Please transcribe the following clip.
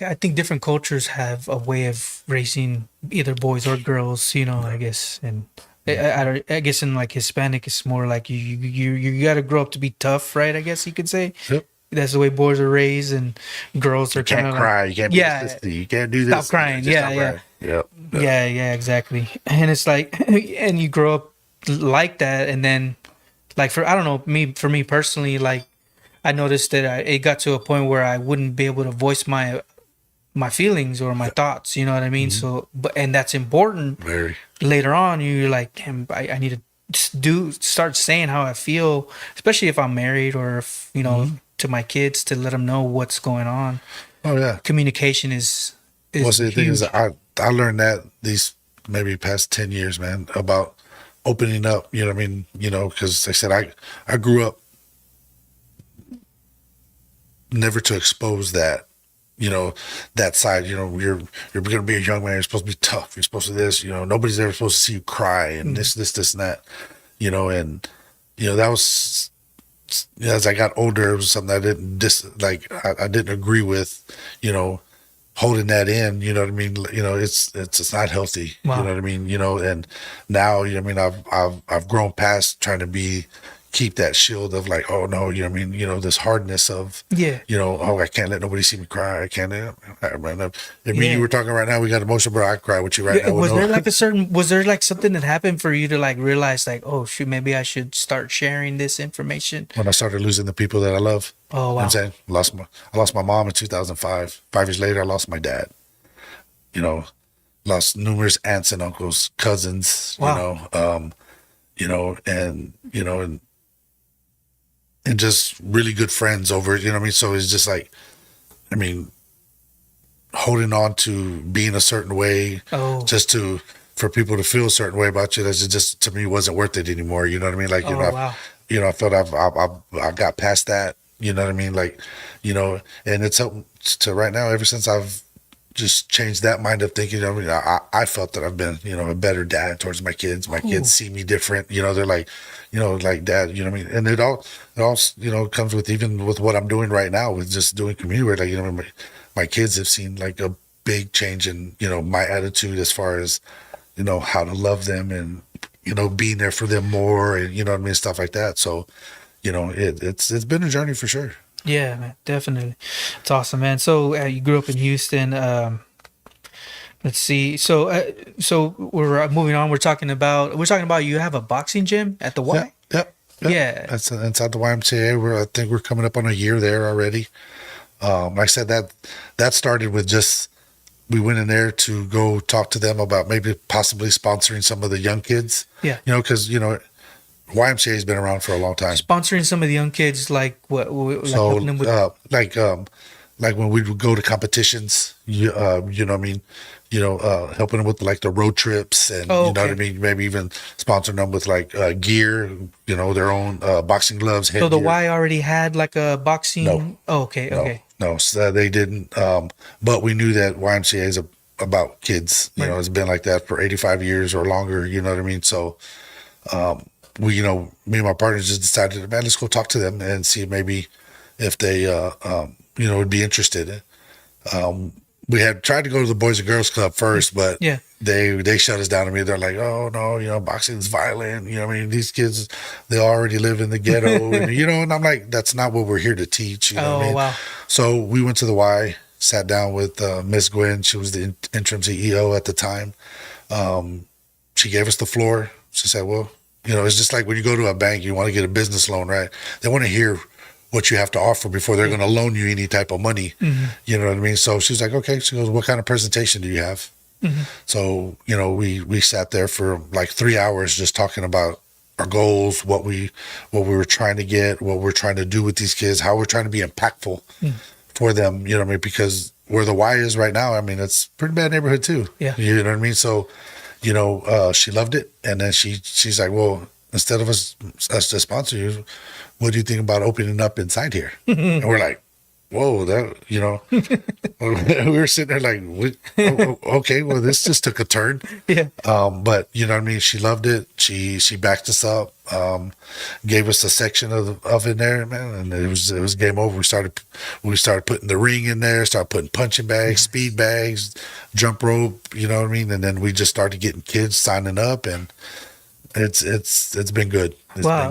I think different cultures have a way of raising either boys or girls, I guess. And I guess in like Hispanic, it's more like you got to grow up to be tough, right? I guess you could say Yep. that's the way boys are raised, and girls You are kind can't of like, cry. You can't be a yeah, sissy. You can't do stop this. crying. Just Yeah, stop yeah, crying. Yep. Yep. yeah, exactly. And it's like, and you grow up like that, and then like for I don't know for me personally, like I noticed that it got to a point where I wouldn't be able to voice my feelings or my thoughts. You know what I mean? Mhm. So, but and that's important. Very. Later on, you're like, damn, I need to start saying how I feel, especially if I'm married or if Hmm. to my kids to let them know what's going on. Oh yeah. Communication is Well, is see, the thing is, huge. I learned that these maybe past 10 years, man, about opening up. You know what I mean? Because like I said I grew up never to expose that. That side. You're going to be a young man. You're supposed to be tough. You're supposed to this. Nobody's ever supposed to see you cry and Mm. this and that. And that was as I got older. It was something I didn't I didn't agree with. You know, holding that in, you know what I mean? It's not healthy, you know Wow. what I mean? And now, I've grown past trying to keep that shield of like, oh no, you know what I mean? This hardness of, Yeah. oh, I can't let nobody see me cry. I can't. If me and you Yeah. were talking right now, we got emotional, bro. I cry with you right Yeah, now with was no. there like a certain was there like something that happened for you to like realize like, oh shoot, maybe I should start sharing this information? When I started losing the people that I love. Oh You know what I'm wow. saying? I lost my mom in 2005. 5 years later, I lost my dad. You know, lost numerous aunts and uncles, cousins. Wow. And just really good friends over it. You know what I mean? So it's just like, I mean, holding on to being a certain way, Oh. just for people to feel a certain way about you, that's just to me wasn't worth it anymore. You know what I mean? Like, Oh wow. I felt I got past that. You know what I mean? Like, and it's up to right now. Ever since I've just changed that mind of thinking, I mean, I felt that I've been, a better dad towards my kids. My kids Ooh. see me different. They're like, like dad. You know what I mean? And it all, comes with even with what I'm doing right now with just doing community work. Like, my kids have seen like a big change in, my attitude as far as, how to love them and, being there for them more and, you know what I mean? Stuff like that. So, it's been a journey for sure. Yeah, man, definitely. It's awesome, man. So you grew up in Houston. Let's see. So we're moving on. We're talking about you have a boxing gym at the Yeah. Y. Yep. Yep. Yeah. That's inside the YMCA. I think we're coming up on a year there already. Like I said, that started with just we went in there to go talk to them about maybe possibly sponsoring some of the young kids. Yeah. Because YMCA has been around for a long time. Sponsoring some of the young kids, like like helping So them with. like when we would go to competitions, you know what I mean, helping them with like the road trips and Oh, you know what I okay. mean, maybe even sponsoring them with like gear, their own boxing gloves, So the headgear. Y already had like a No, boxing. Oh, okay. no, Okay. no, so they didn't. But we knew that YMCA is about kids. Right. It's been like that for 85 years or longer. You know what I mean? So we, me and my partners just decided, man, let's go talk to them and see maybe if they, would be interested. We had tried to go to the Boys and Girls Club first, but Yeah. they shut us down to me. They're like, oh no, boxing's violent. I mean, these kids, they already live in the ghetto, and and I'm like, that's not what we're here to teach. You know what I Oh mean? wow. So we went to the Y, sat down with Miss Gwen. She was the interim CEO at the time. She gave us the floor. She said, well, it's just like when you go to a bank, you want to get a business loan, right? They want to hear what you have to offer before they're Yeah. going to loan you any type of money. Hmm. You know what I mean? So she's like, okay. She goes, what kind of presentation do you have? Hmm. So, we sat there for like 3 hours just talking about our goals, what we were trying to get, what we're trying to do with these kids, how we're trying to be impactful for them, you know what I mean? Because where the Y is right now, I mean, it's a pretty bad neighborhood too. Yeah. You know what I mean? So, she loved it. And then she's like, well, instead of us to sponsor you, what do you think about opening up inside here? And we're like, whoa, that, we were sitting there like, okay, well, this just took a turn. Yeah. But you know what I mean? She loved it. She backed us up, gave us a section of in there, man, and it was game over. We started putting the ring in there, started putting punching bags, speed bags, jump rope, you know what I mean? And then we just started getting kids signing up, and it's been good. It's been Wow.